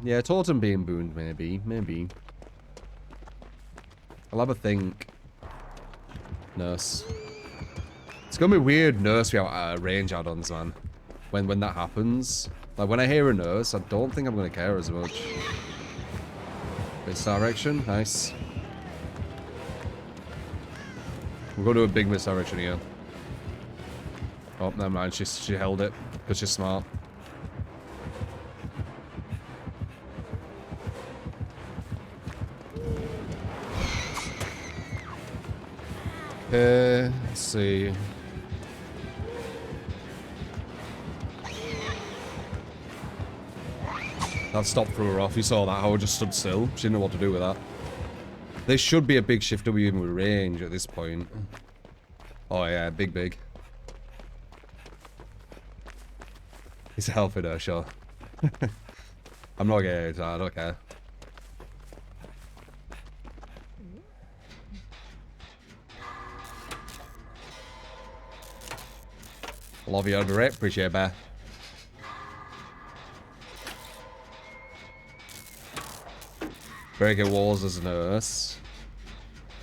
Yeah, Totem being booned, maybe. Maybe. I'll have a think. Nurse. It's gonna be weird, nurse without range add-ons, man. When that happens. Like, when I hear a nurse, I don't think I'm gonna care as much. Misdirection, nice. We're gonna do a big misdirection here. Oh, never mind, she held it, because she's smart. Let's see. That stop threw her off. You saw that, how I just stood still. She didn't know what to do with that. There should be a big shift W even with range at this point. Oh yeah, big. It's a healthy there, sure. I'm not gay, so I don't care. Love you, over it. Appreciate it, Bear. Breaking walls as a nurse.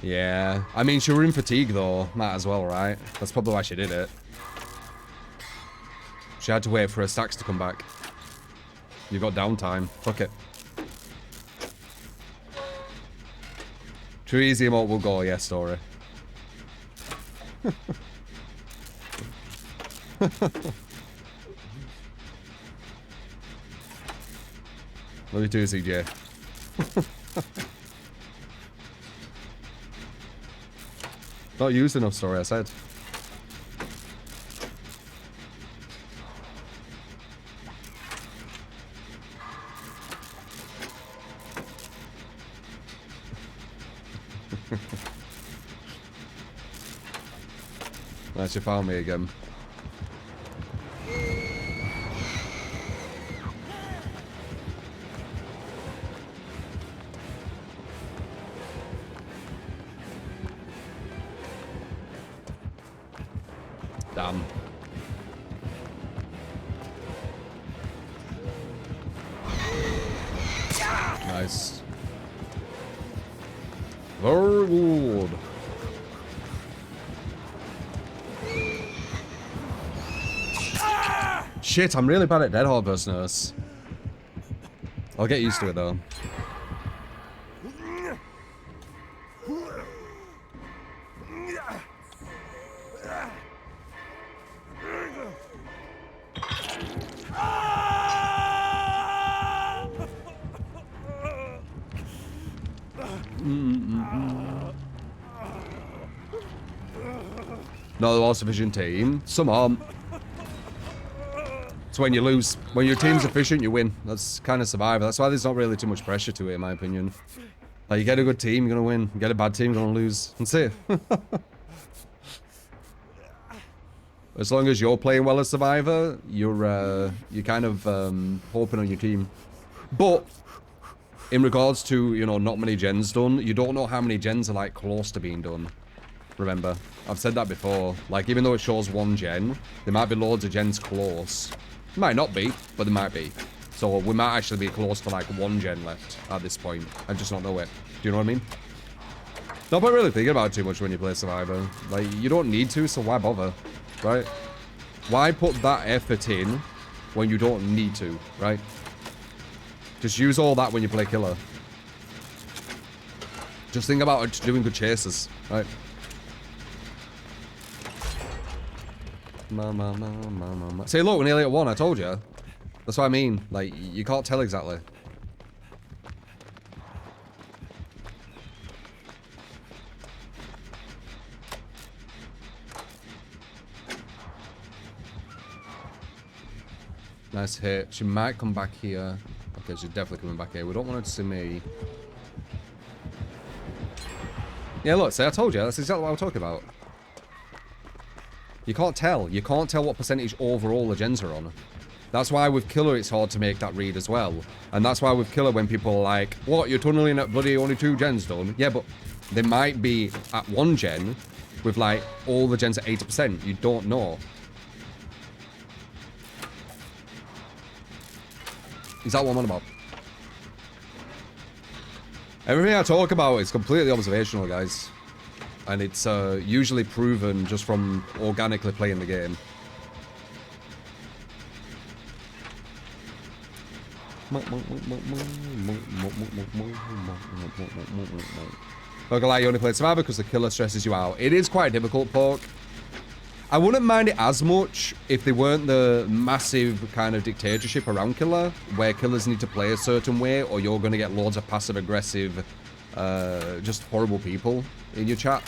Yeah. I mean, she were in fatigue, though. Might as well, right? That's probably why she did it. She had to wait for her stacks to come back. You got downtime. Fuck it. Too easy emote will go, yeah, story. Love you too, CJ. Not used enough, story, I said. Nice, you found me again. Damn. Nice. Very good. Shit, I'm really bad at Dead Harvest Nurse. I'll get used to it though. Not the most efficient team. Some aren't. So when you lose, when your team's efficient, you win. That's kind of Survivor. That's why there's not really too much pressure to it, in my opinion. Like, you get a good team, you're gonna win. You get a bad team, you're gonna lose. That's it. As long as you're playing well as Survivor, you're kind of hoping on your team. But in regards to, you know, not many gens done, you don't know how many gens are like close to being done. Remember, I've said that before. Like, even though it shows one gen, there might be loads of gens close. Might not be, but there might be. So we might actually be close to like one gen left at this point. I just don't know it. Do you know what I mean? Don't really think about it too much when you play Survivor. Like, you don't need to, so why bother? Right? Why put that effort in when you don't need to, right? Just use all that when you play Killer. Just think about doing good chases, right? See, look, we're nearly at 1, I told you. That's what I mean. Like, you can't tell exactly. Nice hit. She might come back here. Okay, she's definitely coming back here. We don't want her to see me. Yeah, look, see, I told you. That's exactly what I'm talking about. You can't tell. You can't tell what percentage overall the gens are on. That's why with Killer it's hard to make that read as well. And that's why with Killer when people are like, what, you're tunneling at bloody only 2 gens done? Yeah, but they might be at 1 gen with like all the gens at 80%. You don't know. Is that what I'm on about? Everything I talk about is completely observational, guys. And it's usually proven just from organically playing the game. Not gonna lie, you only played Survivor because the killer stresses you out. It is quite difficult, Pork. I wouldn't mind it as much if they weren't the massive kind of dictatorship around Killer, where killers need to play a certain way, or you're going to get loads of passive-aggressive, just horrible people in your chat,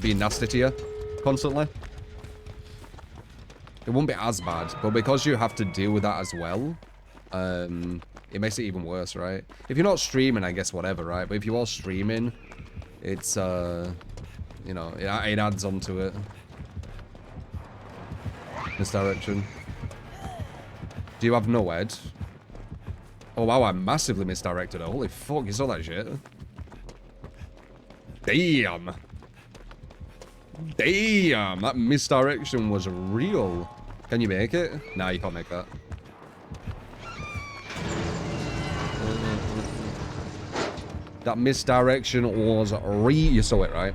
being nasty to you constantly. It wouldn't be as bad, but because you have to deal with that as well, it makes it even worse, right? If you're not streaming, I guess whatever, right? But if you are streaming, it's, you know, it adds on to it. Misdirection. Do you have no ed? Oh wow, I massively misdirected her. Holy fuck, you saw that shit? Damn. Damn, that misdirection was real. Can you make it? Nah, you can't make that. That misdirection was you saw it, right?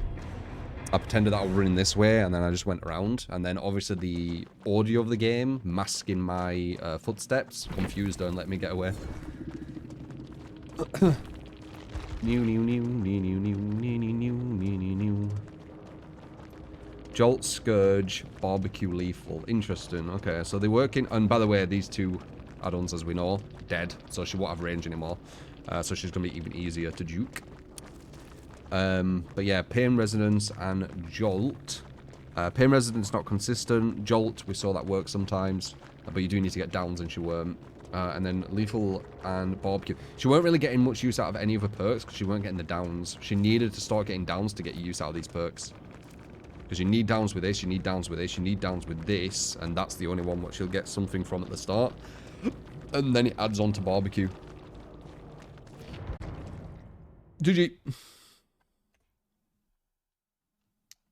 I pretended that I was running this way, and then I just went around. And then, obviously, the audio of the game masking my footsteps confused her and let me get away. Jolt, Scourge, Barbecue, Lethal. Interesting. Okay, so they work in... And by the way, these two add-ons, as we know, dead. So she won't have range anymore. So she's going to be even easier to juke. But yeah, Pain Resonance and Jolt. Pain Resonance not consistent. Jolt, we saw that work sometimes. But you do need to get downs, and she weren't. And then Lethal and Barbecue. She weren't really getting much use out of any of her perks because she weren't getting the downs. She needed to start getting downs to get use out of these perks. Because you need downs with this, you need downs with this, you need downs with this. And that's the only one what she'll get something from at the start. And then it adds on to Barbecue. GG.